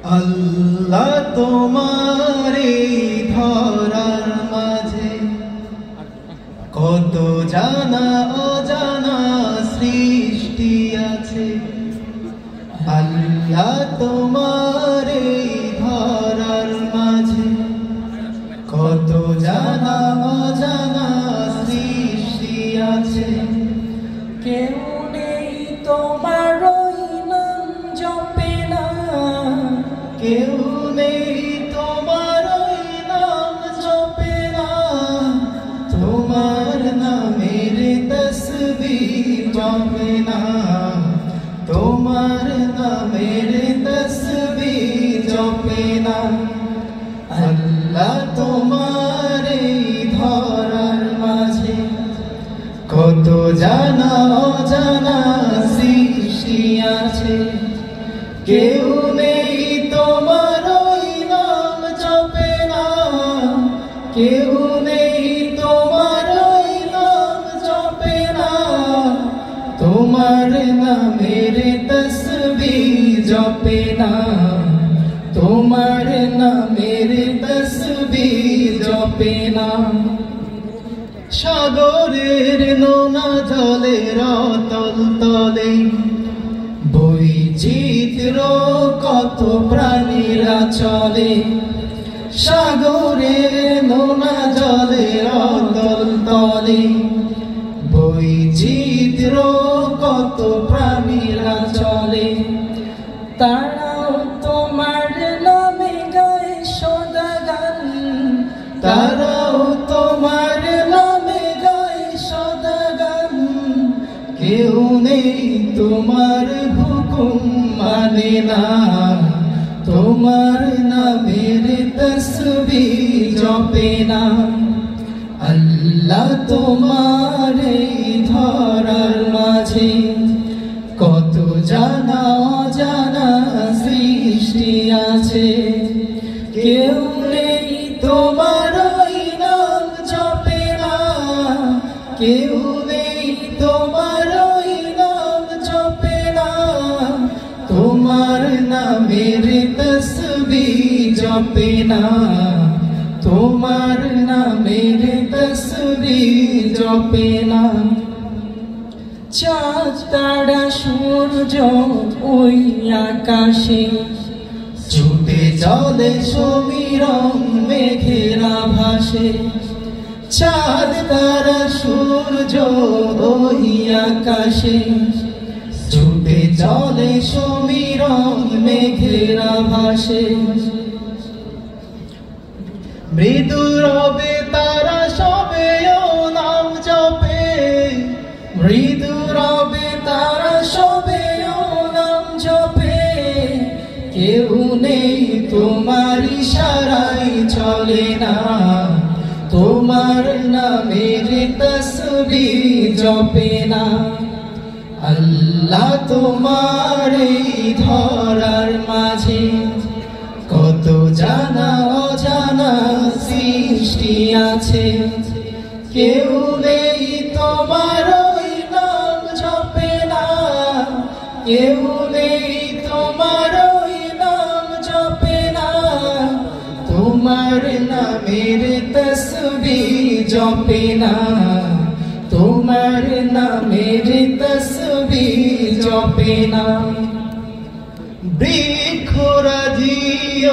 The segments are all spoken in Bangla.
আল্লাহ তোমার এই ধরার মাঝে কত জানা অজানা সৃষ্টি আছে। আল্লাহ তোমার এই ধরার মাঝে কত জানা অজানা সৃষ্টি আছে। কেউ নেই তোমার ওই নাম জপে না, কেউ নেই তোমার ওই নাম জপে না, তোমার নামের তসবিহ জপে না, তোমার নামের তসবিহ জপে না। আল্লাহ তোমার এই ধরার মাঝে কত জানা অজানা সৃষ্টি আছে। কেউ নেই তোমার ওই নাম জপে না, কেউ নেই তোমার ওই নাম জপে না, তোমার নামের তসবিহ জপে না, তোমার নামের তসবিহ জপে না। সাগরের নোনা জলের অতল তলে বৈচিত্র্য কত প্রাণীরা চলে। সাগরের নোনা জলের অতল তলে বৈচিত্র্য কত প্রাণীরা চলে। তারাও তোমার নামে গায়ে সদা গান, তারাও তোমার নামে গায় সদা গান। কেউ নেই তোমার হুকুম মানে না, তোমার নামের তসবিহ জপে না। আল্লাহ তোমার এই ধরার মাঝে কত জানা অজানা সৃষ্টি আছে। কেউ নেই তোমার ওই নাম জপে না, কেউ নেই তোমার ওই নাম জপে না, তোমার নামের তসবিহ জপে না, তোমার নামের তসবিহ জপে না। চাঁদ তারা সূর্য ওই আকাশে ছুটে চলে সমীরণ মেঘেরা ভাসে। চাঁদ তারা সূর্য ওই আকাশে ছুটে চলে সমীরণ মেঘেরা ভাসে। মৃদু রবে তারা সবেও নাম জপে, মৃদু রবে তারা সবেও নাম জপে। কেউ নেই তোমার ইশারায় চলে না, তোমার নামের তসবিহ জপে না। আল্লাহ তোমার এই ধরার মাঝে কত জানা অজানা সৃষ্টি আছে। কেউ নেই তোমার ওই নাম জপে না, কেউ নেই তোমার ওই নাম জপে না, তোমার নামের তসবিহ জপে না, তোমার নামের তসবিহ জপে না। বৃক্ষরাজি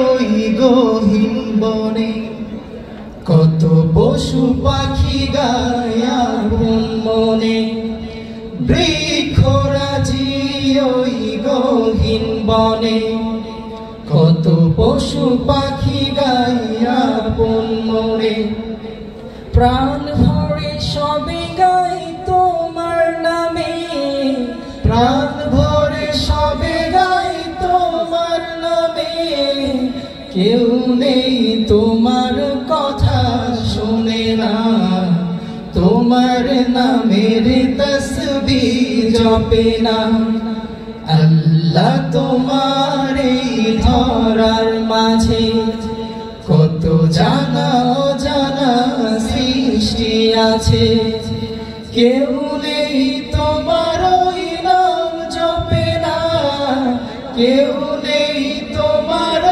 ওই গহীন বনে কত পশু পাখি গায় আপন মনে। বৃক্ষরাজি ওই গহীন বনে কত পশু পাখি গায় আপন মনে। প্রাণ ভরে সবে গাই তোমার নামে, প্রাণ ভরে সবে গাই তোমার নামে। কেউ নেই তোমার কথা শোনে না, তোমার নামের তসবিহ জপে না। আল্লাহ তোমার এই ধরার মাঝে কত জানা অজানা সৃষ্টি আছে। কেউ নেই তোমার ওই নাম জপে না, কেউ নেই তোমার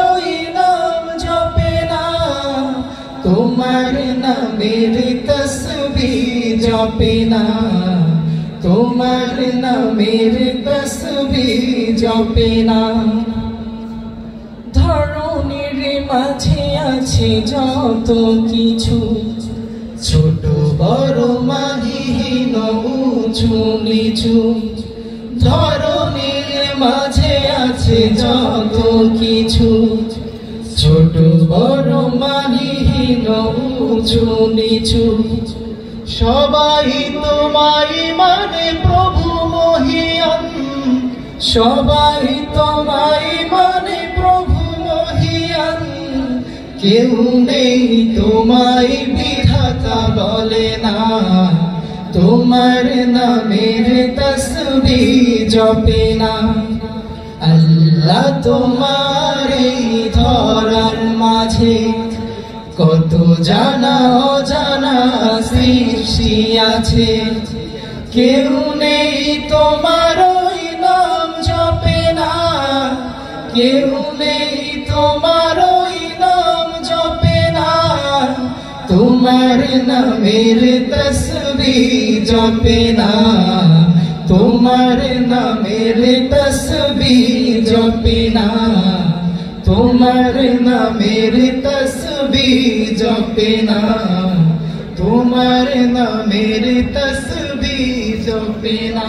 তোমার নামের তসবিহ জপে না, তোমার নামের তসবিহ জপে না। ধরণীর মাঝে আছে যত কিছু, ছোট বড় মাহিহীন উঁচু নিচু। ধরণীর মাঝে আছে যত কিছু, ছোট বড় মাহিহীন উঁচু নিচু। সবাই তোমায় মানে প্রভু মহিয়ান, সবাই তোমায় মানে প্রভু মহিয়ান। কেউ নেই তোমায় বিধাতা বলে না, তোমার নামের তসবিহ জপে না। আল্লাহ তোমার এই ধরার মাঝে কত জানা অজানা সৃষ্টি আছে। কেউ নেই তোমার ওই নাম জপে না, কেউ নেই তোমার ওই নাম জপে না। তোমার নামের তসবিহ জপে না, তোমার নামের তসবিহ জপে না, তোমার নামের তসবিহ জপে না, তোমার নামের তসবিহ জপে না।